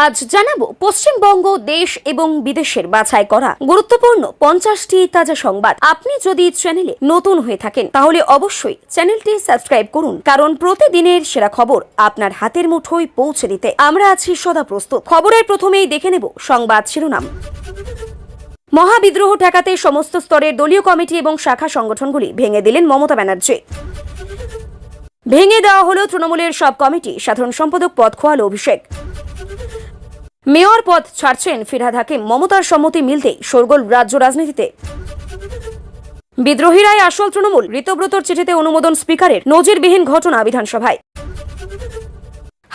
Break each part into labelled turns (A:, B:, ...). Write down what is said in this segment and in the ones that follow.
A: আজ জানাবো পশ্চিমবঙ্গ দেশ এবং বিদেশের বাছাই করা গুরুত্বপূর্ণ 50টি তাজা সংবাদ। আপনি যদি চ্যানেলে নতুন হয়ে থাকেন তাহলে অবশ্যই চ্যানেলটি সাবস্ক্রাইব করুন, কারণ প্রতিদিনের সেরা খবর আপনার হাতের মুঠোয় পৌঁছে দিতে আমরা আছি সদা প্রস্তুত। খবরের প্রথমেই দেখে নেব সংবাদ শিরোনাম। মহাবিদ্রোহ ঠেকাতে সমস্ত স্তরের দলীয় কমিটি এবং শাখা সংগঠনগুলি ভেঙে দিলেন মমতা ব্যানার্জি। ভেঙে দেওয়া হলো তৃণমূলের সব কমিটি, সাধারণ সম্পাদক পদ খোয়ালো অভিষেক। মেয়র পদ ছাড়ছেন ফিরহাদ হাকিম, মমতার সম্মতি মিলতেই শোরগোল রাজ্য রাজনীতিতে। বিদ্রোহীরাই আসল তৃণমূল, ঋতব্রতর চিঠিতে অনুমোদন স্পিকারের, নজিরবিহীন ঘটনা বিধানসভায়।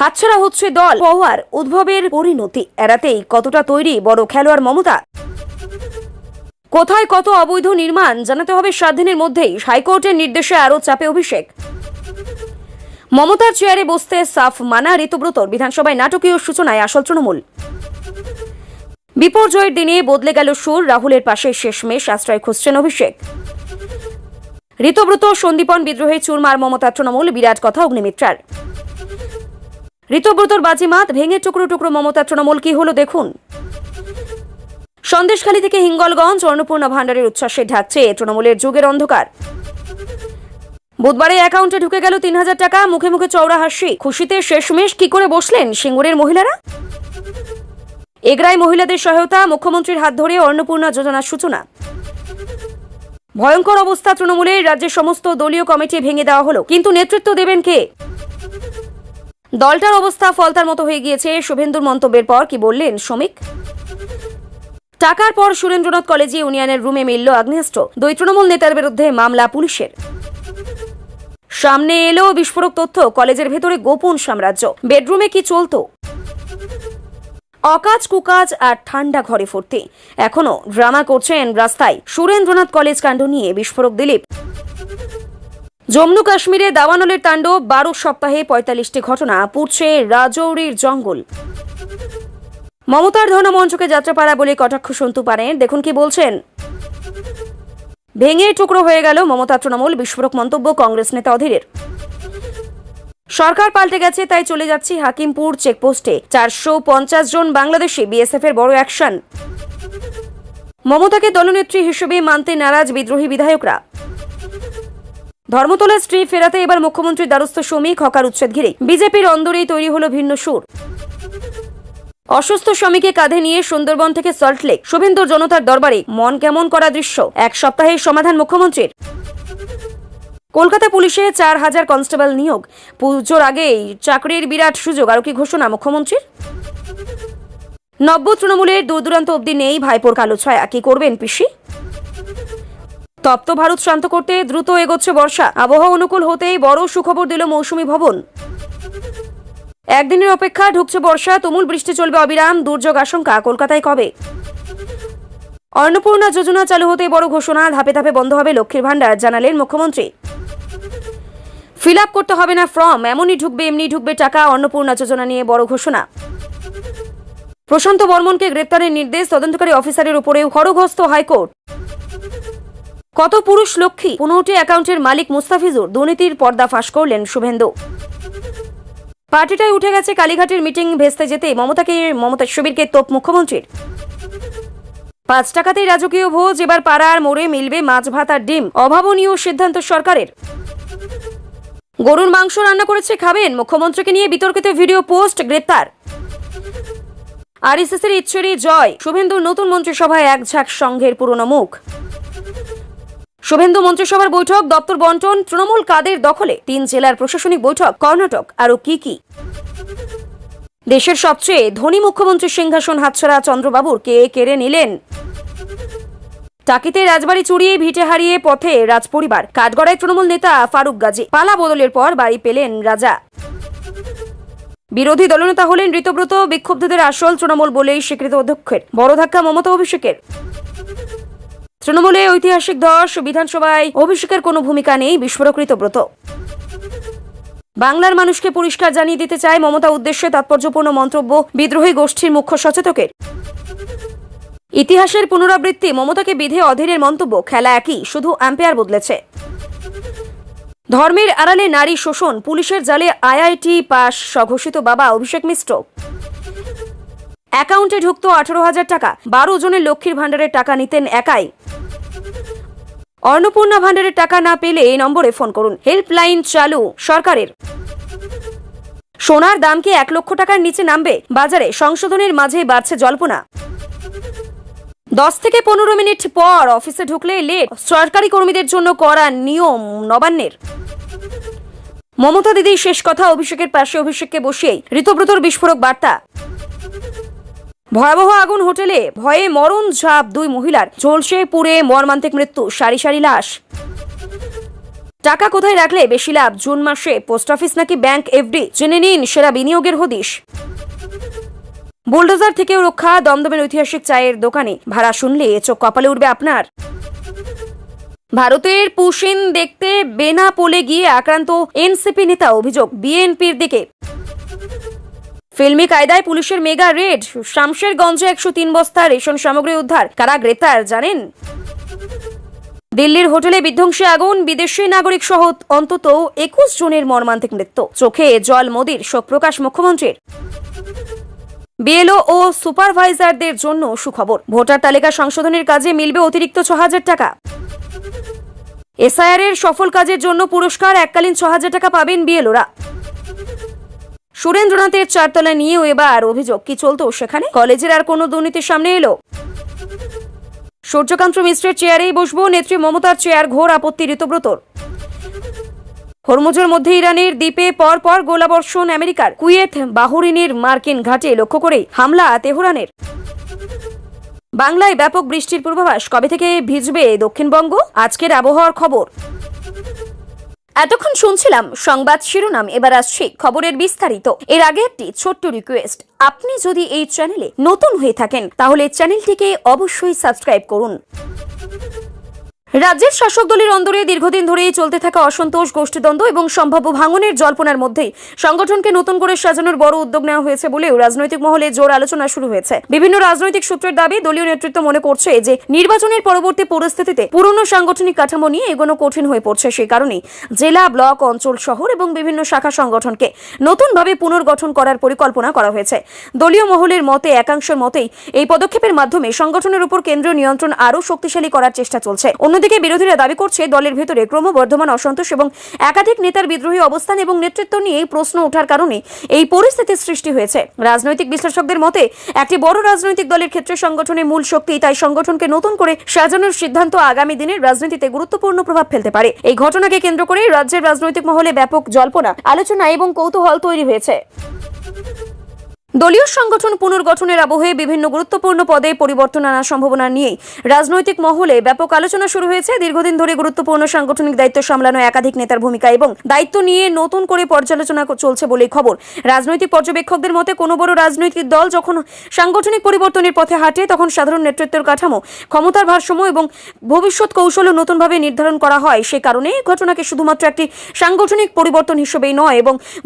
A: হাতছাড়া হচ্ছে দল পাওয়ার উদ্ভবের পরিণতি এড়াতেই কতটা তৈরি বড় খেলোয়াড় মমতা। কোথায় কত অবৈধ নির্মাণ জানাতে হবে 7 দিনের মধ্যেই, হাইকোর্টের নির্দেশে আরও চাপে অভিষেক। মমতার চেয়ারে বসতে সাফ মানা ঋতব্রতর, বিধানসভায় নাটকীয় সূচনায় আসল তৃণমূল। বিপর্যয়ের দিনে বদলে গেল সুর, রাহুলের পাশে শেষমেশ আশ্রয় খুঁজছেন অভিষেক। ঋতব্রত সন্দীপন বিদ্রোহে চুরমার মমতার তৃণমূল, বিরাট কথা অগ্নিমিত্রার। ঋতব্রতর বাজিমাত, ভেঙে টুকরো টুকরো মমতার তৃণমূল, কি হলো দেখুন। সন্দেশখালী থেকে হিঙ্গলগঞ্জ, অন্নপূর্ণা ভান্ডারের উচ্ছ্বাসে ঢাকছে তৃণমূলের যুগের অন্ধকার। বুধবারে অ্যাকাউন্টে ঢুকে গেল 3000 টাকা, মুখে মুখে চওড়া হাসি, খুশিতে শেষমেশ কি করে বসলেন সিঙ্গুরের মহিলারা। এগরায় মহিলাদের সহায়তা, মুখ্যমন্ত্রীর হাত ধরে অন্নপূর্ণা যোজনার সূচনা। ভয়ঙ্কর অবস্থা তৃণমূলের, রাজ্যের সমস্ত দলীয় কমিটি ভেঙে দেওয়া হলো, কিন্তু নেতৃত্ব দেবেন কে? দলটার অবস্থা ফলতার মতো হয়ে গিয়েছে। শুভেন্দুর মন্তব্যের পর কি বললেন শ্রমিক। টাকার পর সুরেন্দ্রনাথ কলেজে ইউনিয়নের রুমে মিলল আগ্নেয়াস্ত্র, 2 তৃণমূল নেতার বিরুদ্ধে মামলা পুলিশের। সামনে এলো বিস্ফোরক তথ্য, কলেজের ভেতরে গোপন সাম্রাজ্য, বেডরুমে কি চলতো। অকাজ কুকাজ আর ঠান্ডা ঘরে ফুর্তি, এখনো ড্রামা করছেন রাস্তায়। সুরেন্দ্রনাথ কলেজ কাণ্ড নিয়ে বিস্ফোরক দিলীপ। জম্মু কাশ্মীরে দাবানলের তাণ্ডব, 12 সপ্তাহে 45টি ঘটনা, পুড়ছে রাজৌরির জঙ্গল। মমতার ধর্ণা মঞ্চকে যাত্রাপালা বলে কটাক্ষ শুনতে পারেন, দেখুন কি বলছেন। ভেঙে টুকরো হয়ে গেল মমতা তৃণমূল, বিস্ফোরক মন্তব্য কংগ্রেস নেতা অধীরের। সরকার পাল্টে গেছে তাই চলে যাচ্ছি হাকিমপুর চেকপোস্টে, 450 জন বাংলাদেশি, বিএসএফ এর বড় অ্যাকশন। মমতাকে দলনেত্রী হিসেবে মানতে নারাজ বিদ্রোহী বিধায়করা। ধর্মতলার স্ত্রী ফেরাতে এবার মুখ্যমন্ত্রীর দ্বারস্থ শ্রমিক, হকার উচ্ছেদ ঘিরে বিজেপির অন্দরেই তৈরি হলো ভিন্ন সুর। অসুস্থ স্বামীকে কাঁধে নিয়ে সুন্দরবন থেকে সল্টলেক, শুভেন্দুর জনতার দরবারে মন কেমন করা দৃশ্য, 1 সপ্তাহের সমাধান মুখ্যমন্ত্রীর। কলকাতা পুলিশে 4000 কনস্টেবল নিয়োগ, পুজোর আগেই চাকরির বিরাট সুযোগ, আরও কি ঘোষণা মুখ্যমন্ত্রীর। নব্য তৃণমূলের দূর দূরান্ত অব্দি নেই ভাইপোর কালো ছায়া, কি করবেন পিসি। তপ্ত ভারত শান্ত করতে দ্রুত এগোচ্ছে বর্ষা, আবহাওয়া অনুকূল হতেই বড় সুখবর দিল মৌসুমী ভবন। একদিনের অপেক্ষা, ঢুকছে বর্ষা, তুমুল বৃষ্টি চলবে অবিরাম, দুর্যোগ আশঙ্কা কলকাতায় কবে। অন্নপূর্ণা যোজনা চালু হতে বড় ঘোষণা, ধাপে ধাপে বন্ধ হবে লক্ষ্মীর ভান্ডার, জানালেন মুখ্যমন্ত্রী। ফিল আপ করতে হবে না ফর্ম, এমনই ঢুকবে এমনি ঢুকবে টাকা, অন্নপূর্ণা যোজনা নিয়ে বড় ঘোষণা। প্রশান্ত বর্মনকে গ্রেপ্তারের নির্দেশ, তদন্তকারী অফিসারের উপরেও খড়গহস্ত হাইকোর্ট। কত পুরুষ লক্ষ্মী, 15টি অ্যাকাউন্টের মালিক মুস্তাফিজুর, দুর্নীতির পর্দা ফাঁস করলেন শুভেন্দু। পার্টিটাই উঠে গেছে কালীঘাটের মিটিং ভেস্তে যেতে মমতা শিবিরকে তোপ মুখ্যমন্ত্রীর। 5 টাকাতেই রাজকীয় ভোজ, এবার পাড়ার মোড়ে মিলবে মাছ ভাত আর ডিম, অভাবনীয় সিদ্ধান্ত সরকারের। গরুর মাংস রান্না করেছে খাবেন, মুখ্যমন্ত্রীকে নিয়ে বিতর্কিত ভিডিও পোস্ট, গ্রেপ্তার। আরএসএস এর ইচ্ছেরই জয়, শুভেন্দুর নতুন মন্ত্রিসভায় এক ঝাঁক সংঘের পুরনো মুখ। শুভেন্দু মন্ত্রিসভার বৈঠক, দপ্তর বন্টন, তৃণমূল কাদের দখলে, 3 জেলার প্রশাসনিক বৈঠক, কর্ণাটক, আরও কি কি। দেশের সবচেয়ে ধনী মুখ্যমন্ত্রীর সিংহাসন হাতছাড়া চন্দ্রবাবুর কে কেড়ে নিলেন। টাকিতে রাজবাড়ি চুরিয়ে ভিটে হারিয়ে পথে রাজপরিবার, কাঠগড়ায় তৃণমূল নেতা ফারুক গাজী, পালা বদলের পর বাড়ি পেলেন রাজা। বিরোধী দলনেতা হলেন ঋতব্রত, বিক্ষুব্ধদের আসল তৃণমূল বলেই স্বীকৃত অধ্যক্ষের, বড় ধাক্কা মমতা অভিষেকের। তৃণমূলে ঐতিহাসিক ধস, বিধানসভায় অভিষেকের কোনো ভূমিকা নেই, বিস্ফোরক ঋতব্রত। বাংলার মানুষকে পরিষ্কার জানিয়ে দিতে চায় মমতা, উদ্দেশ্যে তাৎপর্যপূর্ণ মন্তব্য বিদ্রোহী গোষ্ঠীর মুখ্য সচেতকের। ইতিহাসের পুনরাবৃত্তি, মমতাকে বিধে অধীরের মন্তব্য, খেলা একই, শুধু আম্পায়ার বদলেছে। ধর্মের আড়ালে নারী শোষণ, পুলিশের জালে আইআইটি পাস স্বঘোষিত বাবা অভিষেক মিশ্র। অ্যাকাউন্টে ঢুকত 18,000 টাকা। 12 জনের লক্ষ্মীর ভান্ডারের টাকা নিতেন একাই। অন্নপূর্ণা ভান্ডারের টাকা না পেলে এই নম্বরে ফোন করুন। হেল্পলাইন চালু সরকারের। সোনার দাম কি 1 লক্ষ টাকার নিচে নামবে? বাজারে সংশোধনের মাঝে বাড়ছে জল্পনা। 10 থেকে 15 মিনিট পর অফিসে ঢুকলে লেট। সরকারি কর্মীদের জন্য করা নিয়ম নবান্নের। মমতা দিদির শেষ কথা, অভিষেকের পাশে অভিষেককে বসিয়েই ঋতব্রতর বিস্ফোরক বার্তা। ভয়াবহ আগুন হোটেলে, ভয়ে মরণ ঝাঁপ 2 মহিলার। ঝলসে পুড়ে মর্মান্তিক মৃত্যু, সারি সারি লাশ। টাকা কোথায় রাখলে বেশি লাভ? জুন মাসে পোস্ট অফিস নাকি ব্যাংক এফডি? জেনে নিন সেরা বিনিয়োগের হদিশ। বুলডোজার থেকেও রক্ষা দমদমের ঐতিহাসিক চায়ের দোকানে। ভাড়া শুনলে চোখ কপালে উঠবে আপনার। ভারতের পুশিন দেখতে বেনাপোলে গিয়ে আক্রান্ত এনসিপি নেতা, অভিযোগ বিএনপির দিকে। ফিল্মি কায়দায় পুলিশের মেগা রেড, শামশেরগঞ্জে 103 বস্তা রেশন সামগ্রী উদ্ধার। কারা গ্রেপ্তার জানেন? দিল্লির হোটেলে বিধ্বংসী আগুন, বিদেশি নাগরিক সহ অন্তত 21 জনের মর্মান্তিক মৃত্যু। চোখে জল মোদির, শোক প্রকাশ মুখ্যমন্ত্রীর। বিএলও ও সুপারভাইজারদের জন্য সুখবর, ভোটার তালিকা সংশোধনের কাজে মিলবে অতিরিক্ত 6,000 টাকা। এসআইআর এর সফল কাজের জন্য পুরস্কার, এককালীন 6,000 টাকা পাবেন বিএলওরা। সুরেন্দ্রনাথের 4 তলা নিয়েও এবার অভিযোগ, কি চলতো সেখানে? কলেজের আর কোনো দুর্নীতির সামনে এলো? সূর্যকান্ত মিশ্রের চেয়ারেই বসবো, নেত্রী মমতার চেয়ার, ঘোর আপত্তি ঋতব্রতর। হরমুজের মধ্যে ইরানের দ্বীপে পর পর গোলাবর্ষণ আমেরিকার। কুয়েত বাহরিনের মার্কিন ঘাটে লক্ষ্য করে হামলা তেহরানের। বাংলায় ব্যাপক বৃষ্টির পূর্বাভাস, কবে থেকে ভিজবে দক্ষিণবঙ্গ? আজকের আবহাওয়ার খবর। এতক্ষণ শুনছিলাম সংবাদ শিরোনাম, এবার আসছে খবরের বিস্তারিত। এর আগে একটি ছোট্ট রিকোয়েস্ট, আপনি যদি এই চ্যানেলে নতুন হয়ে থাকেন তাহলে চ্যানেলটিকে অবশ্যই সাবস্ক্রাইব করুন। রাজ্যের শাসক দলের অন্দরে দীর্ঘদিন ধরেই চলতে থাকা অসন্তোষ, গোষ্ঠীদ্বন্দ্ব এবং সম্ভাব্য ভাঙনের জল্পনার মধ্যেই সংগঠনকে নতুন করে সাজানোর বড় উদ্যোগ নেওয়া হয়েছে বলেও রাজনৈতিক মহলে জোর আলোচনা শুরু হয়েছে। বিভিন্ন রাজনৈতিক সূত্রের দাবি, দলীয় নেতৃত্ব মনে করছে যে নির্বাচনের পরবর্তী পরিস্থিতিতে পুরনো সাংগঠনিক কাঠামো নিয়ে এগোনো কঠিন হয়ে পড়ছে। সেই কারণেই জেলা, ব্লক, অঞ্চল, শহর এবং বিভিন্ন শাখা সংগঠনকে নতুনভাবে পুনর্গঠন করার পরিকল্পনা করা হয়েছে। দলীয় মহলের মতে, একাংশের মতেই এই পদক্ষেপের মাধ্যমে সংগঠনের উপর কেন্দ্রীয় নিয়ন্ত্রণ আরও শক্তিশালী করার চেষ্টা চলছে। অন্যদিকে বিরোধীরা দাবি করছে দলের ভেতরে ক্রমবর্ধমান অসন্তোষ এবং একাধিক নেতার বিদ্রোহী অবস্থান এবং নেতৃত্ব নিয়ে প্রশ্ন ওঠার কারণে এই পরিস্থিতির সৃষ্টি হয়েছে। রাজনৈতিক বিশ্লেষকদের মতে, একটি বড় রাজনৈতিক দলের ক্ষেত্রে সংগঠনের মূল শক্তি, তাই সংগঠনকে নতুন করে সাজানোর সিদ্ধান্ত আগামী দিনের রাজনীতিতে গুরুত্বপূর্ণ প্রভাব ফেলতে পারে। এই ঘটনাকে কেন্দ্র করে রাজ্যের রাজনৈতিক মহলে ব্যাপক জল্পনা, আলোচনা এবং কৌতূহল তৈরি হয়েছে। দলীয় সংগঠন পুনর্গঠনের আবহে বিভিন্ন গুরুত্বপূর্ণ পদে পরিবর্তন আনার সম্ভাবনা নিয়ে রাজনৈতিক মহলে ব্যাপক আলোচনা শুরু হয়েছে। দীর্ঘদিন ধরে গুরুত্বপূর্ণ সাংগঠনিক দায়িত্ব সামলানো একাধিক নেতার ভূমিকা এবং দায়িত্ব নিয়ে নতুন করে পর্যালোচনা চলছে বলেই খবর। রাজনৈতিক পর্যবেক্ষকদের মতে, কোনো বড় রাজনৈতিক দল যখন সাংগঠনিক পরিবর্তনের পথে হাঁটে তখন সাধারণ নেতৃত্বের কাঠামো, ক্ষমতার ভারসাম্য এবং ভবিষ্যৎ কৌশলও নতুনভাবে নির্ধারণ করা হয়। সে কারণে ঘটনাকে শুধুমাত্র একটি সাংগঠনিক পরিবর্তন হিসেবেই নয়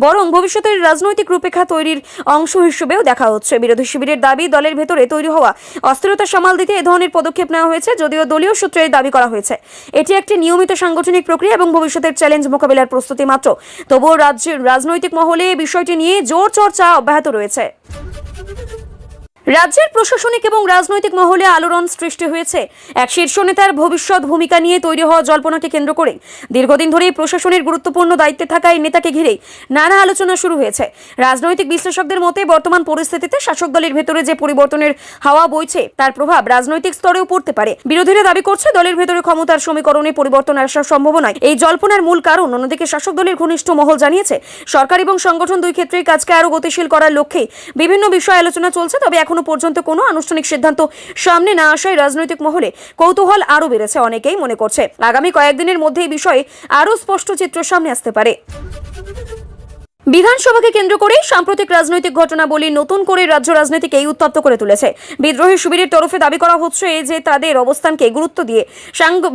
A: বরং ভবিষ্যতের রাজনৈতিক রূপরেখা তৈরির অংশ হিসেবেও দেখা হচ্ছে। বিরোধী শিবিরের দাবি, দলের ভেতরে তৈরি হওয়া অস্থিরতা সামাল দিতে এ ধরনের পদক্ষেপ নেওয়া হয়েছে। যদিও দলীয় সূত্রে দাবি করা হয়েছে এটি একটি নিয়মিত সাংগঠনিক প্রক্রিয়া এবং ভবিষ্যতের চ্যালেঞ্জ মোকাবিলার প্রস্তুতি মাত্র। তবুও রাজ্যের রাজনৈতিক মহলে বিষয়টি নিয়ে জোর চর্চা অব্যাহত রয়েছে। রাজ্যের প্রশাসনিক এবং রাজনৈতিক মহলে আলোড়ন সৃষ্টি হয়েছে এক শীর্ষ নেতার ভবিষ্যৎ ভূমিকা নিয়ে তৈরি হওয়া জল্পনাকে কেন্দ্র করে। দীর্ঘদিন ধরেই প্রশাসনের গুরুত্বপূর্ণ দায়িত্বে থাকা এই নেতাকে ঘিরে নানা আলোচনা শুরু হয়েছে। রাজনৈতিক বিশ্লেষকদের মতে, বর্তমান পরিস্থিতিতে শাসক দলের ভেতরে যে পরিবর্তনের হাওয়া বইছে তার প্রভাব রাজনৈতিক স্তরেও পড়তে পারে। বিরোধীরা দাবি করছে দলের ভেতরে ক্ষমতার সমীকরণে পরিবর্তন আসার সম্ভাবনায় এই জল্পনার মূল কারণ। অন্যদিকে শাসক দলের ঘনিষ্ঠ মহল জানিয়েছে সরকার এবং সংগঠন দুই ক্ষেত্রেই কাজকে আরও গতিশীল করার লক্ষ্যে বিভিন্ন বিষয়ে আলোচনা চলছে। তবে এখনো পর্যন্ত কোনো আনুষ্ঠানিক সিদ্ধান্ত সামনে না আসায় রাজনৈতিক মহলে কৌতূহল আরও বেড়েছে। অনেকেই মনে করছে আগামী কয়েকদিনের মধ্যে এই বিষয়ে আরও স্পষ্ট চিত্র সামনে আসতে পারে। বিধানসভাকে কেন্দ্র করে সাম্প্রতিক রাজনৈতিক ঘটনাবলী নতুন করে রাজ্য রাজনীতিকে উত্তপ্ত করে তুলেছে। বিদ্রোহী শিবিরের তরফে দাবি করা হচ্ছে যে তাদের অবস্থানকে গুরুত্ব দিয়ে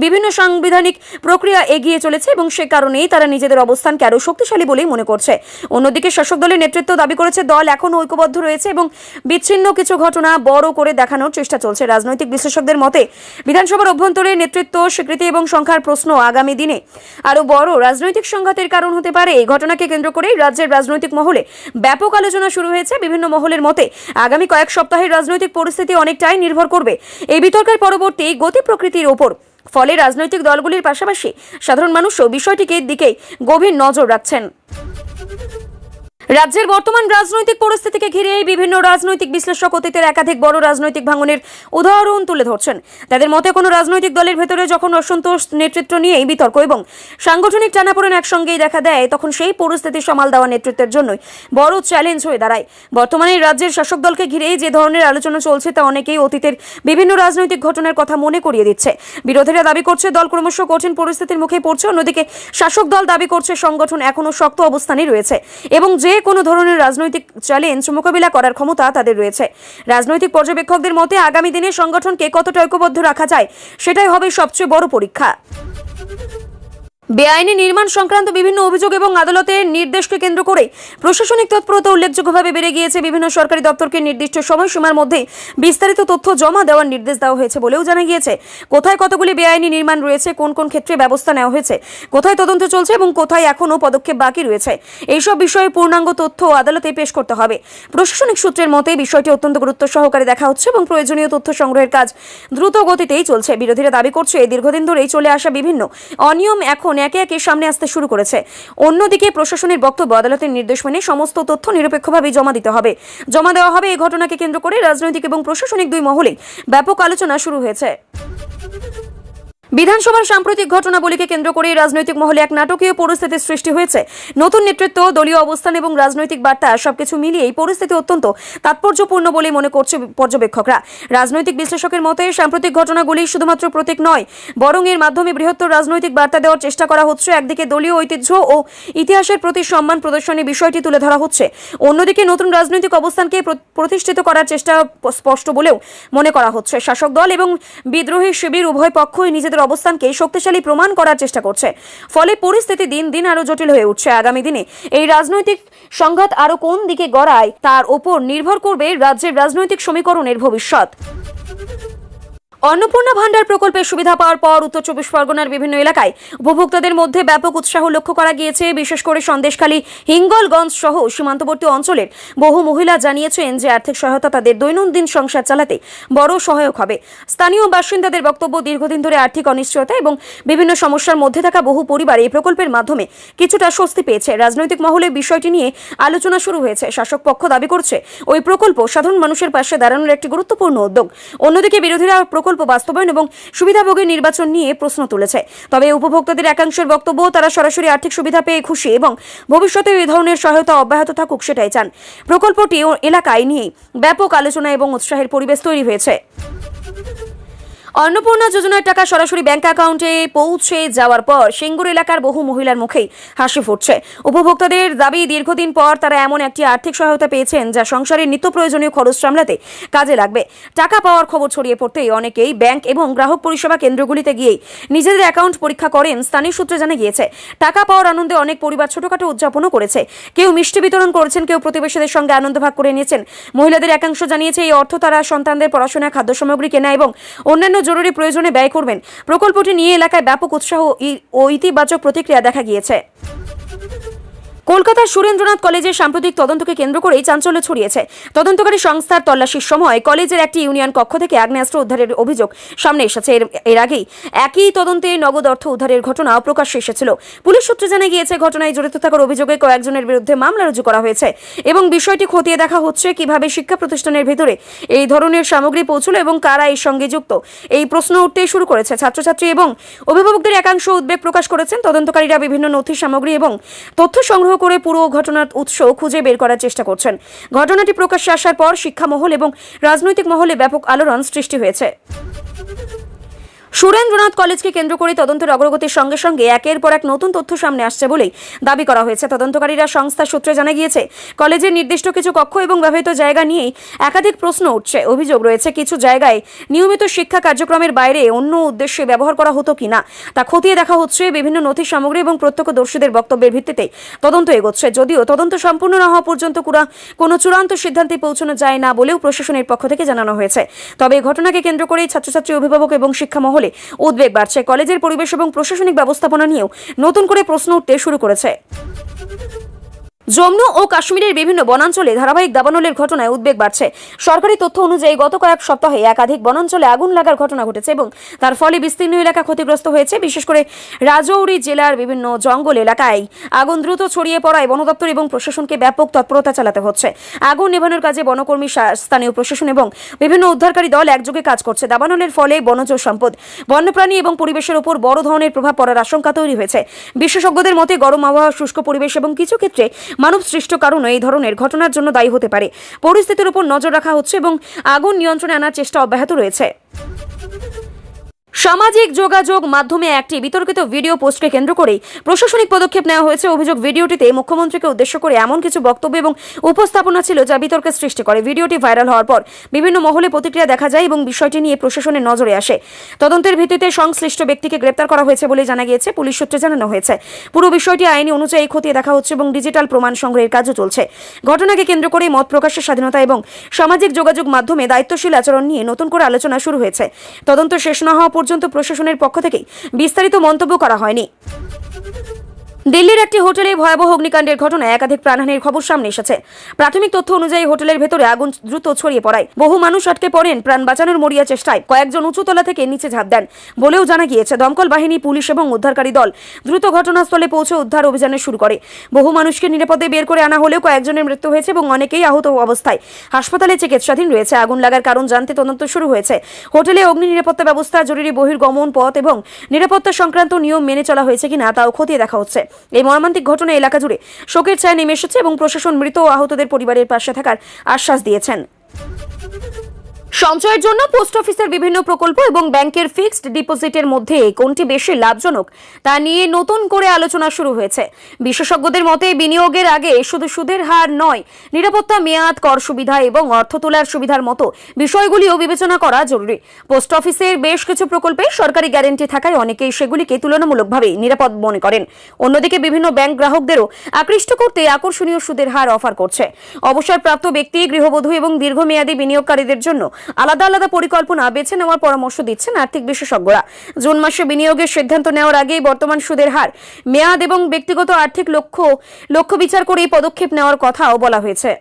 A: বিভিন্ন সাংবিধানিক প্রক্রিয়া এগিয়ে চলেছে এবং সে কারণেই তারা নিজেদের অবস্থানকে আরও শক্তিশালী বলেই মনে করছে। অন্যদিকে শাসক দলের নেতৃত্ব দাবি করেছে দল এখনও ঐক্যবদ্ধ রয়েছে এবং বিচ্ছিন্ন কিছু ঘটনা বড় করে দেখানোর চেষ্টা চলছে। রাজনৈতিক বিশ্লেষকদের মতে, বিধানসভার অভ্যন্তরে নেতৃত্ব, স্বীকৃতি এবং সংখ্যার প্রশ্ন আগামী দিনে আরও বড় রাজনৈতিক সংঘাতের কারণ হতে পারে। এই ঘটনাকে কেন্দ্র করেই রাজ্যের রাজ্যের রাজনৈতিক মহলে ব্যাপক আলোচনা শুরু হয়েছে। বিভিন্ন মহলের মতে আগামী কয়েক সপ্তাহের রাজনৈতিক পরিস্থিতি অনেকটাই নির্ভর করবে এই বিতর্কের পরবর্তী গতি প্রকৃতির ওপর। ফলে রাজনৈতিক দলগুলির পাশাপাশি সাধারণ মানুষও বিষয়টিকে দিকে গভীর নজর রাখছেন। রাজ্যের বর্তমান রাজনৈতিক পরিস্থিতিকে ঘিরে বিভিন্ন রাজনৈতিক বিশ্লেষক অতীতের একাধিক বড় রাজনৈতিক ভাঙনের উদাহরণ তুলে ধরছেন। তাদের মতে কোনো রাজনৈতিক দলের ভেতরে যখন অসন্তোষ, নেতৃত্ব নিয়ে বিতর্ক এবং সাংগঠনিক টানাপোড়েন একসঙ্গেই দেখা দেয়, তখন সেই পরিস্থিতি সামাল দেওয়া নেতৃত্বের জন্যই বড় চ্যালেঞ্জ হয়ে দাঁড়ায়। বর্তমানে রাজ্যের শাসক দলকে ঘিরে যে ধরনের আলোচনা চলছে তা অনেকেই অতীতের বিভিন্ন রাজনৈতিক ঘটনার কথা মনে করিয়ে দিচ্ছে। বিরোধীরা দাবি করছে দল ক্রমশ কঠিন পরিস্থিতির মুখে পড়ছে, অন্যদিকে শাসক দল দাবি করছে সংগঠন এখনো শক্ত অবস্থানে রয়েছে এবং যে কোনো ধরনের রাজনৈতিক চ্যালেঞ্জ মোকাবিলা করার ক্ষমতা তাদের রয়েছে। রাজনৈতিক পর্যবেক্ষকদের মতে আগামী দিনে সংগঠনকে কতটা ঐক্যবদ্ধ রাখা যায় সেটাই হবে সবচেয়ে বড় পরীক্ষা। বেআইনি নির্মাণ সংক্রান্ত বিভিন্ন অভিযোগ এবং আদালতের নির্দেশকে কেন্দ্র করে প্রশাসনিক তৎপরতা উল্লেখযোগ্যভাবে বেড়ে গিয়েছে। বিভিন্ন সরকারি দপ্তরকে নির্দিষ্ট সময়সীমার মধ্যে বিস্তারিত তথ্য জমা দেওয়ার নির্দেশ দেওয়া হয়েছে বলেও জানা গিয়েছে। কোথায় কতগুলি বেআইনি নির্মাণ রয়েছে, কোন কোন ক্ষেত্রে ব্যবস্থা নেওয়া হয়েছে, কোথায় তদন্ত চলছে এবং কোথায় এখনও পদক্ষেপ বাকি রয়েছে, এইসব বিষয়ে পূর্ণাঙ্গ তথ্য আদালতে পেশ করতে হবে। প্রশাসনিক সূত্রের মতে বিষয়টি অত্যন্ত গুরুত্ব সহকারে দেখা হচ্ছে এবং প্রয়োজনীয় তথ্য সংগ্রহের কাজ দ্রুত গতিতেই চলছে। বিরোধীরা দাবি করছে দীর্ঘদিন ধরেই চলে আসা বিভিন্ন অনিয়ম এখন একে একে সামনে আসতে শুরু করেছে। অন্যদিকে প্রশাসনের বক্তব্য আদালতের নির্দেশ মেনে সমস্ত তথ্য নিরপেক্ষভাবে জমা দেওয়া হবে। এই ঘটনাকে কেন্দ্র করে রাজনৈতিক এবং প্রশাসনিক দুই মহলে ব্যাপক আলোচনা শুরু হয়েছে। বিধানসভার সাম্প্রতিক ঘটনাবলীকে কেন্দ্র করে রাজনৈতিক মহলে এক নাটকীয় পরিস্থিতির সৃষ্টি হয়েছে। নতুন নেতৃত্ব, দলীয় অবস্থান এবং রাজনৈতিক বার্তা সবকিছু মিলিয়ে এই পরিস্থিতি অত্যন্ত তাৎপর্যপূর্ণ বলে মনে করছে পর্যবেক্ষকরা। রাজনৈতিক বিশ্লেষকের মতে সাম্প্রতিক ঘটনাগুলি শুধুমাত্র প্রতীক নয়, বরং এর মাধ্যমে বৃহত্তর রাজনৈতিক বার্তা দেওয়ার চেষ্টা করা হচ্ছে। একদিকে দলীয় ঐতিহ্য ও ইতিহাসের প্রতি সম্মান প্রদর্শনের বিষয়টি তুলে ধরা হচ্ছে, অন্যদিকে নতুন রাজনৈতিক অবস্থানকে প্রতিষ্ঠিত করার চেষ্টা স্পষ্ট বলেও মনে করা হচ্ছে। শাসক দল এবং বিদ্রোহী শিবির উভয় পক্ষই নিজেদের অবস্থানকে শক্তিশালী প্রমাণ করার চেষ্টা করছে। ফলে পরিস্থিতি দিন দিন আরো জটিল হয়ে উঠছে। আগামী দিনে এই রাজনৈতিক সংঘাত আরো কোন দিকে গড়ায় তার উপর নির্ভর করবে রাজ্যের রাজনৈতিক সমীকরণের ভবিষ্যৎ। অন্নপূর্ণা ভান্ডার প্রকল্পের সুবিধা পাওয়ার পর উত্তর চব্বিশ পরগনার বিভিন্ন এলাকায় উপভোক্তাদের মধ্যে ব্যাপক উৎসাহ লক্ষ্য করা গিয়েছে। বিশেষ করে সন্দেশখালী, হিঙ্গলগঞ্জ সহ সীমান্তবর্তী অঞ্চলের বহু মহিলা জানিয়েছেন যে আর্থিক সহায়তা তাদের দৈনন্দিন সংসার চালাতে বড় সহায়ক হবে। স্থানীয় বাসিন্দাদের বক্তব্য, দীর্ঘদিন ধরে আর্থিক অনিশ্চয়তা এবং বিভিন্ন সমস্যার মধ্যে থাকা বহু পরিবার এই প্রকল্পের মাধ্যমে কিছুটা স্বস্তি পেয়েছে। রাজনৈতিক মহলে বিষয়টি নিয়ে আলোচনা শুরু হয়েছে। শাসক পক্ষ দাবি করছে ওই প্রকল্প সাধারণ মানুষের পাশে দাঁড়ানোর একটি গুরুত্বপূর্ণ উদ্যোগ। অন্যদিকে বিরোধীরা প্রকল্প বাস্তবায়ন এবং সুবিধাভোগীর নির্বাচন নিয়ে প্রশ্ন তুলেছে। তবে উপভোক্তাদের একাংশের বক্তব্য, তারা সরাসরি আর্থিক সুবিধা পেয়ে খুশি এবং ভবিষ্যতে এই ধরনের সহায়তা অব্যাহত থাকুক সেটাই চান। প্রকল্পটি এলাকায় নিয়ে ব্যাপক আলোচনা এবং উৎসাহের পরিবেশ তৈরি হয়েছে। অন্নপূর্ণা যোজনার টাকা সরাসরি ব্যাংক অ্যাকাউন্টে পৌঁছে যাওয়ার পর সিঙ্গুর এলাকার বহু মহিলার মুখেই হাসি ফুটছে। উপভোক্তাদের দাবি, দীর্ঘদিন পর তারা এমন একটি আর্থিক সহায়তা পেয়েছেন যা সংসারের নিত্য প্রয়োজনীয় খরচ সামলাতে কাজে লাগবে। টাকা পাওয়ার খবর ছড়িয়ে পড়তেই অনেকেই ব্যাংক এবং গ্রাহক পরিষেবা কেন্দ্রগুলিতে গিয়েই নিজেদের অ্যাকাউন্ট পরীক্ষা করেন। স্থানীয় সূত্রে জানা গিয়েছে টাকা পাওয়ার আনন্দে অনেক পরিবার ছোটখাটো উদযাপনও করেছে। কেউ মিষ্টি বিতরণ করেছেন, কেউ প্রতিবেশীদের সঙ্গে আনন্দ ভাগ করে নিয়েছেন। মহিলাদের একাংশ জানিয়েছে এই অর্থ তারা সন্তানদের পড়াশোনা, খাদ্য সামগ্রী কেনা এবং অন্যান্য জরুরি প্রয়োজনে ব্যয় করবেন। প্রকল্পটি নিয়ে এলাকায় ব্যাপক উৎসাহ ও ইতিবাচক প্রতিক্রিয়া দেখা গিয়েছে। কলকাতার সুরেন্দ্রনাথ কলেজের সাম্প্রতিক তদন্তকে কেন্দ্র করেই চাঞ্চল্য ছড়িয়েছে। তদন্তকারী সংস্থার তল্লাশির সময় কলেজের একটি ইউনিয়ন কক্ষ থেকে আগ্নেয়াস্ত্র উদ্ধারের অভিযোগ সামনে এসেছে। এর আগেই একই তদন্তে নগদ অর্থ উদ্ধারের ঘটনা প্রকাশ্যে এসেছিল। পুলিশ সূত্রে জানা গিয়েছে ঘটনায় জড়িত থাকার অভিযোগে কয়েকজনের বিরুদ্ধে মামলা রুজু করা হয়েছে এবং বিষয়টি খতিয়ে দেখা হচ্ছে কিভাবে শিক্ষা প্রতিষ্ঠানের ভেতরে এই ধরনের সামগ্রী পৌঁছলো এবং কারা এর সঙ্গে যুক্ত। এই প্রশ্ন উঠতেই শুরু করেছে। ছাত্রছাত্রী এবং অভিভাবকদের একাংশ উদ্বেগ প্রকাশ করেছেন। তদন্তকারীরা বিভিন্ন নথি সামগ্রী এবং তথ্য সংগ্রহ করে পুরো ঘটনার উৎস খুঁজে বের করার চেষ্টা করছেন। ঘটনাটি প্রকাশ্যে আসার পর শিক্ষা মহল এবং রাজনৈতিক মহলে ব্যাপক আলোড়ন সৃষ্টি হয়েছে। সুরেন্দ্রনাথ কলেজকে কেন্দ্র করে তদন্তের অগ্রগতির সঙ্গে সঙ্গে একের পর এক নতুন তথ্য সামনে আসছে বলেই দাবি করা হয়েছে। তদন্তকারীরা সংস্থা সূত্রে জানা গিয়েছে কলেজের নির্দিষ্ট কিছু কক্ষ এবং ব্যবহৃত জায়গা নিয়েই একাধিক প্রশ্ন উঠছে। অভিযোগ রয়েছে কিছু জায়গায় নিয়মিত শিক্ষা কার্যক্রমের বাইরে অন্য উদ্দেশ্যে ব্যবহার করা হতো কিনা তা খতিয়ে দেখা হচ্ছে। বিভিন্ন নথি সামগ্রী এবং প্রত্যক্ষদর্শীদের বক্তব্যের ভিত্তিতে তদন্ত এগোচ্ছে। যদিও তদন্ত সম্পূর্ণ না হওয়া পর্যন্ত কোনো চূড়ান্ত সিদ্ধান্তে পৌঁছানো যায় না বলেও প্রশাসনের পক্ষ থেকে জানানো হয়েছে। তবে এই ঘটনাকে কেন্দ্র করেই ছাত্রছাত্রী, অভিভাবক এবং শিক্ষা মহলে উদ্বেগ বাড়ছে। কলেজের পরিবেশ এবং প্রশাসনিক ব্যবস্থাপনা নিয়েও নতুন করে প্রশ্ন উঠতে শুরু করেছে। জম্মু ও কাশ্মীরের বিভিন্ন বনাঞ্চলে ধারাবাহিক দাবানলের ঘটনায় উদ্বেগ বাড়ছে। সরকারি তথ্য অনুযায়ী গত কয়েক সপ্তাহে একাধিক বনাঞ্চলে আগুন লাগার ঘটনা ঘটেছে এবং তার ফলে বিস্তীর্ণ এলাকা ক্ষতিগ্রস্ত হয়েছে। বিশেষ করে রাজৌরি জেলার বিভিন্ন জঙ্গল এলাকায় আগুন দ্রুত ছড়িয়ে পড়ায় বন দপ্তর এবং প্রশাসনকে ব্যাপক তৎপরতা চালাতে হচ্ছে। আগুন নেভানোর কাজে বনকর্মী, স্থানীয় প্রশাসন এবং বিভিন্ন উদ্ধারকারী দল একযোগে কাজ করছে। দাবানলের ফলে বনজ সম্পদ, বন্যপ্রাণী এবং পরিবেশের উপর বড় ধরনের প্রভাব পড়ার আশঙ্কা তৈরি হয়েছে। বিশেষজ্ঞদের মতে গরম আবহাওয়া, শুষ্ক পরিবেশ এবং কিছু ক্ষেত্রে মানব সৃষ্ট কারণে এই ধরনের ঘটনার জন্য দায়ী হতে পারে। পরিস্থিতির উপর নজর রাখা হচ্ছে এবং আগুন নিয়ন্ত্রণে আনার চেষ্টা অব্যাহত রয়েছে। সামাজিক যোগাযোগ মাধ্যমে একটি বিতর্কিত ভিডিও পোস্টকে কেন্দ্র করে প্রশাসনিক পদক্ষেপ নেওয়া হয়েছে। অভিযোগ, ভিডিওটিতে মুখ্যমন্ত্রীকে উদ্দেশ্য করে এমন কিছু বক্তব্য এবং উপস্থাপনা ছিল যা বিতর্কের সৃষ্টি করে। ভিডিওটি ভাইরাল হওয়ার পর বিভিন্ন মহলে প্রতিক্রিয়া দেখা যায় এবং বিষয়টি নিয়ে প্রশাসনের নজরে আসে। তদন্তের ভিত্তিতে সংশ্লিষ্ট ব্যক্তিকে গ্রেপ্তার করা হয়েছে বলে জানা গিয়েছে। পুলিশ সূত্রে জানানো হয়েছে পুরো বিষয়টি আইনি অনুযায়ী খতিয়ে দেখা হচ্ছে এবং ডিজিটাল প্রমাণ সংগ্রহের কাজও চলছে। ঘটনাকে কেন্দ্র করে মত প্রকাশের স্বাধীনতা এবং সামাজিক যোগাযোগ মাধ্যমে দায়িত্বশীল আচরণ নিয়ে নতুন করে আলোচনা শুরু হয়েছে। তদন্ত শেষ না হওয়া পর্যন্ত প্রশাসনের পক্ষ থেকে বিস্তারিত মন্তব্য করা হয়নি। দিল্লির একটি হোটেলে ভয়াবহ অগ্নিকাণ্ডের ঘটনায় একাধিক প্রাণহানির খবর সামনে এসেছে। প্রাথমিক তথ্য অনুযায়ী হোটেলের ভেতরে আগুন দ্রুত ছড়িয়ে পড়ায় বহু মানুষ আটকে পড়েন। প্রাণ বাঁচানোর মরিয়া চেষ্টায় কয়েকজন উঁচুতলা থেকে নিচে ঝাঁপ দেন বলেও জানা গিয়েছে। দমকল বাহিনী, পুলিশ এবং উদ্ধারকারী দল দ্রুত ঘটনাস্থলে পৌঁছে উদ্ধার অভিযানে শুরু করে। বহু মানুষকে নিরাপদে বের করে আনা হলেও কয়েকজনের মৃত্যু হয়েছে এবং অনেকেই আহত অবস্থায় হাসপাতালে চিকিৎসাধীন রয়েছে। আগুন লাগার কারণ জানতে তদন্ত শুরু হয়েছে। হোটেলে অগ্নি নিরাপত্তা ব্যবস্থা, জরুরি বহির্গমন পথ এবং নিরাপত্তা সংক্রান্ত নিয়ম মেনে চলা হয়েছে কিনা তাও খতিয়ে দেখা হচ্ছে। এই মর্মান্তিক ঘটনা এলাকা জুড়ে শোকের ছায়া নেমে এসেছে এবং প্রশাসন মৃত ও আহতদের পরিবারের পাশে থাকার আশ্বাস দিয়েছেন। সঞ্চয়ের জন্য পোস্ট অফিসের বিভিন্ন প্রকল্প এবং ব্যাংকের ফিক্সড ডিপোজিটের মধ্যে কোনটি বেশি লাভজনক তা নিয়ে নতুন করে আলোচনা শুরু হয়েছে। বিশেষজ্ঞদের মতে বিনিয়োগের আগে শুধু সুদের হার নয়, নিরাপত্তা, মেয়াদ, কর সুবিধা এবং অর্থ তোলার সুবিধার মতো বিষয়গুলিও বিবেচনা করা জরুরি। পোস্ট অফিসের বেশ কিছু প্রকল্পে সরকারি গ্যারান্টি থাকায় অনেকেই সেগুলিকে তুলনামূলকভাবে নিরাপদ মনে করেন। অন্যদিকে বিভিন্ন ব্যাংক গ্রাহকদেরও আকৃষ্ট করতে আকর্ষণীয় সুদের হার অফার করছে। অবসরপ্রাপ্ত ব্যক্তি, গৃহবধূ এবং দীর্ঘমেয়াদী বিনিয়োগকারীদের জন্য আলাদা আলাদা পরিকল্পনা বেছে নেওয়ার পরামর্শ দিচ্ছেন আর্থিক বিশেষজ্ঞরা। জুন মাসে বিনিয়োগের সিদ্ধান্ত নেওয়ার আগেই বর্তমান সুদের হার, মেয়াদ এবং ব্যক্তিগত আর্থিক লক্ষ্য বিচার করে পদক্ষেপ নেওয়ার কথাও বলা হয়েছে।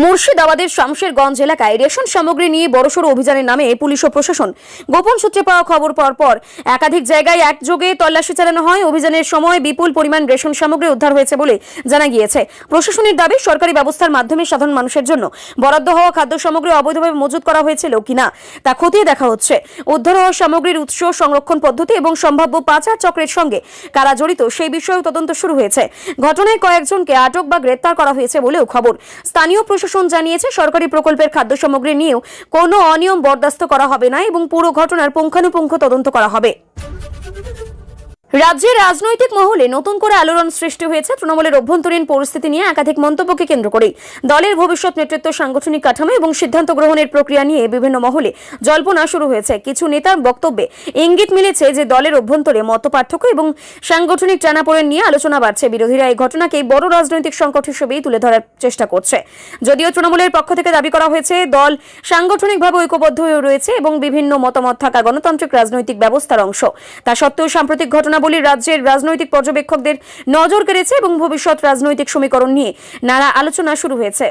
A: মুর্শিদাবাদের শামশেরগঞ্জ এলাকায় রেশন সামগ্রী নিয়ে বড়সড় অভিযানের নামে পুলিশ ও প্রশাসন গোপন সূত্রে পাওয়া খবর পর একাধিক জায়গায় একযোগে তল্লাশি চালানো হয়। অভিযানের সময় বিপুল পরিমাণ রেশন সামগ্রী উদ্ধার হয়েছে বলে জানা গিয়েছে। প্রশাসনের দাবি, সরকারি ব্যবস্থার মাধ্যমে সাধারণ মানুষের জন্য বরাদ্দ হওয়া খাদ্য সামগ্রী অবৈধভাবে মজুত করা হয়েছিল কিনা তা খতিয়ে দেখা হচ্ছে। উদ্ধার হওয়া সামগ্রীর উৎস, সংরক্ষণ পদ্ধতি এবং সম্ভাব্য পাচার চক্রের সঙ্গে কারা জড়িত সেই বিষয়েও তদন্ত শুরু হয়েছে। ঘটনায় কয়েকজনকে আটক বা গ্রেপ্তার করা হয়েছে বলেও খবর। স্থানীয় প্রশাসন জানিয়েছে সরকারি প্রকল্পের খাদ্য সামগ্রী নিয়েও কোনো অনিয়ম বরদাস্ত করা হবে না এবং পুরো ঘটনার পুঙ্খানুপুঙ্খ তদন্ত করা হবে। রাজ্যের রাজনৈতিক মহলে নতুন করে আলোড়ন সৃষ্টি হয়েছে তৃণমূলের অভ্যন্তরীণ পরিস্থিতি নিয়ে একাধিক মন্তব্যকে কেন্দ্র করে। দলের ভবিষ্যৎ নেতৃত্ব, সাংগঠনিক কাঠামো এবং সিদ্ধান্ত গ্রহণের প্রক্রিয়া নিয়ে বিভিন্ন মহলে জল্পনা শুরু হয়েছে। কিছু নেতার বক্তব্যে ইঙ্গিত মিলেছে যে দলের অভ্যন্তরে মতপার্থক্য এবং সাংগঠনিক টানাপোড়েন নিয়ে আলোচনা বাড়ছে। বিরোধীরা এই ঘটনাকে বড় রাজনৈতিক সংকট হিসেবেই তুলে ধরার চেষ্টা করছে। যদিও তৃণমূলের পক্ষ থেকে দাবি করা হয়েছে দল সাংগঠনিকভাবে ঐক্যবদ্ধ হয়ে রয়েছে এবং বিভিন্ন মতামত থাকা গণতান্ত্রিক রাজনৈতিক ব্যবস্থার অংশ। তা সত্ত্বেও সাম্প্রতিক ঘটনা রাজ্যের রাজনৈতিক পর্যবেক্ষকদের নজর কেড়েছে এবং ভবিষ্যৎ রাজনৈতিক সমীকরণ নিয়ে নানা আলোচনা শুরু হয়েছে।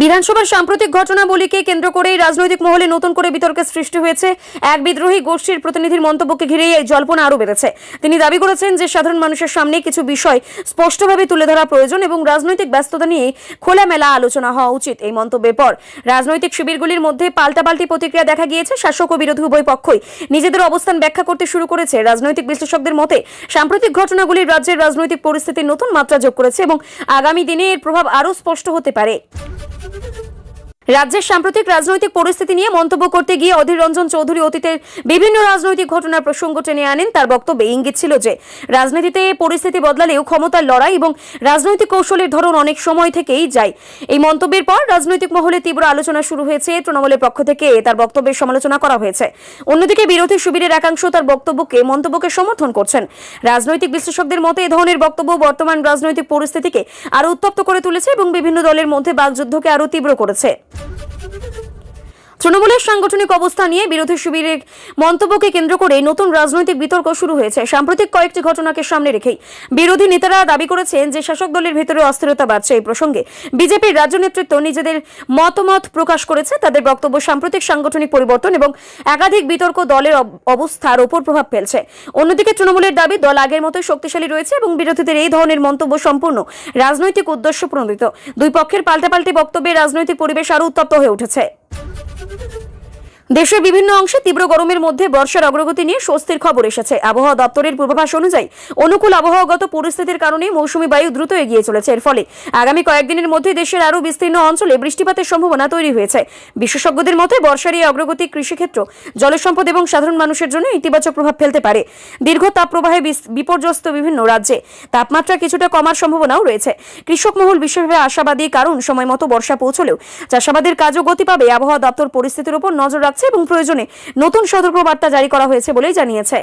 A: বিধানসভার সাম্প্রতিক ঘটনাবলীকে কেন্দ্র করেই রাজনৈতিক মহলে নতুন করে বিতর্কের সৃষ্টি হয়েছে। এক বিদ্রোহী গোষ্ঠীর প্রতিনিধির মন্তব্যকে ঘিরেই এই জল্পনা আরও বেড়েছে। তিনি দাবি করেছেন যে সাধারণ মানুষের সামনে কিছু বিষয় স্পষ্টভাবে তুলে ধরা প্রয়োজন এবং রাজনৈতিক ব্যস্ততা নিয়ে খোলামেলা আলোচনা হওয়া উচিত। এই মন্তব্যের পর রাজনৈতিক শিবিরগুলির মধ্যে পাল্টাপাল্টি প্রতিক্রিয়া দেখা গিয়েছে। শাসক ও বিরোধী উভয় পক্ষই নিজেদের অবস্থান ব্যাখ্যা করতে শুরু করেছে। রাজনৈতিক বিশ্লেষকদের মতে সাম্প্রতিক ঘটনাগুলি রাজ্যের রাজনৈতিক পরিস্থিতির নতুন মাত্রা যোগ করেছে এবং আগামী দিনে এর প্রভাব আরও স্পষ্ট হতে পারে। রাজ্যের সাম্প্রতিক রাজনৈতিক পরিস্থিতি নিয়ে মন্তব্য করতে গিয়ে অধীর রঞ্জন চৌধুরী অতীতের বিভিন্ন রাজনৈতিক ঘটনার প্রসঙ্গ টেনে আনেন। তার বক্তব্যে ইঙ্গিত ছিল যে রাজনীতিতে পরিস্থিতি বদলালেও ক্ষমতার লড়াই এবং রাজনৈতিক কৌশলের ধরন অনেক সময় থেকেই যায়। এই মন্তব্যের পর রাজনৈতিক মহলে তীব্র আলোচনা শুরু হয়েছে। তৃণমূলের পক্ষ থেকে তার বক্তব্যের সমালোচনা করা হয়েছে। অন্যদিকে বিরোধী শিবিরের একাংশ তার মন্তব্যকে সমর্থন করছেন। রাজনৈতিক বিশ্লেষকদের মতে এ ধরনের বক্তব্য বর্তমান রাজনৈতিক পরিস্থিতিকে আরো উত্তপ্ত করে তুলেছে এবং বিভিন্ন দলের মধ্যে বাকযুদ্ধকে আরো তীব্র করেছে। তৃণমূলের সাংগঠনিক অবস্থা নিয়ে বিরোধী শিবিরের মন্তব্যকে কেন্দ্র করে নতুন রাজনৈতিক বিতর্ক শুরু হয়েছে। সাম্প্রতিক কয়েকটি ঘটনাকে সামনে রেখেই বিরোধী নেতারা দাবি করেছেন যে শাসক দলের ভেতরে অস্থিরতা বাড়ছে। এই প্রসঙ্গে বিজেপির রাজ্য নেতৃত্ব নিজেদের মতামত প্রকাশ করেছে। তাদের বক্তব্য সাম্প্রতিক সাংগঠনিক পরিবর্তন এবং একাধিক বিতর্ক দলের অবস্থার উপর প্রভাব ফেলছে। অন্যদিকে তৃণমূলের দাবি দল আগের মতোই শক্তিশালী রয়েছে এবং বিরোধীদের এই ধরনের মন্তব্য সম্পূর্ণ রাজনৈতিক উদ্দেশ্য প্রণোদিত। দুই পক্ষের পাল্টাপাল্টি বক্তব্যে রাজনৈতিক পরিবেশ আরও উত্তপ্ত হয়ে উঠেছে। দেশের বিভিন্ন অংশে তীব্র গরমের মধ্যে বর্ষার অগ্রগতি নিয়ে স্বস্তির খবর এসেছে। আবহাওয়া দপ্তরের পূর্বাভাস অনুযায়ী অনুকূল আবহাওয়াগত পরিস্থিতির কারণে মৌসুমী বায়ু দ্রুত এগিয়ে চলেছে। এর ফলে আগামী কয়েকদিনের মধ্যে দেশের আরও বিস্তীর্ণ অঞ্চলে বৃষ্টিপাতের সম্ভাবনা তৈরি হয়েছে। বিশেষজ্ঞদের মতে বর্ষার এই অগ্রগতি কৃষিক্ষেত্র, জলসম্পদ এবং সাধারণ মানুষের জন্য ইতিবাচক প্রভাব ফেলতে পারে। দীর্ঘ তাপপ্রবাহে বিপর্যস্ত বিভিন্ন রাজ্যে তাপমাত্রা কিছুটা কমার সম্ভাবনাও রয়েছে। কৃষক মহল বিশেষভাবে আশাবাদী, কারণ সময় মতো বর্ষা পৌঁছলেও চাষাবাদের কাজও গতি পাবে। আবহাওয়া দপ্তর পরিস্থিতির উপর নজর রাখছে এবং প্রয়োজনে নতুন সতর্কবার্তা জারি করা হয়েছে বলেই জানিয়েছে।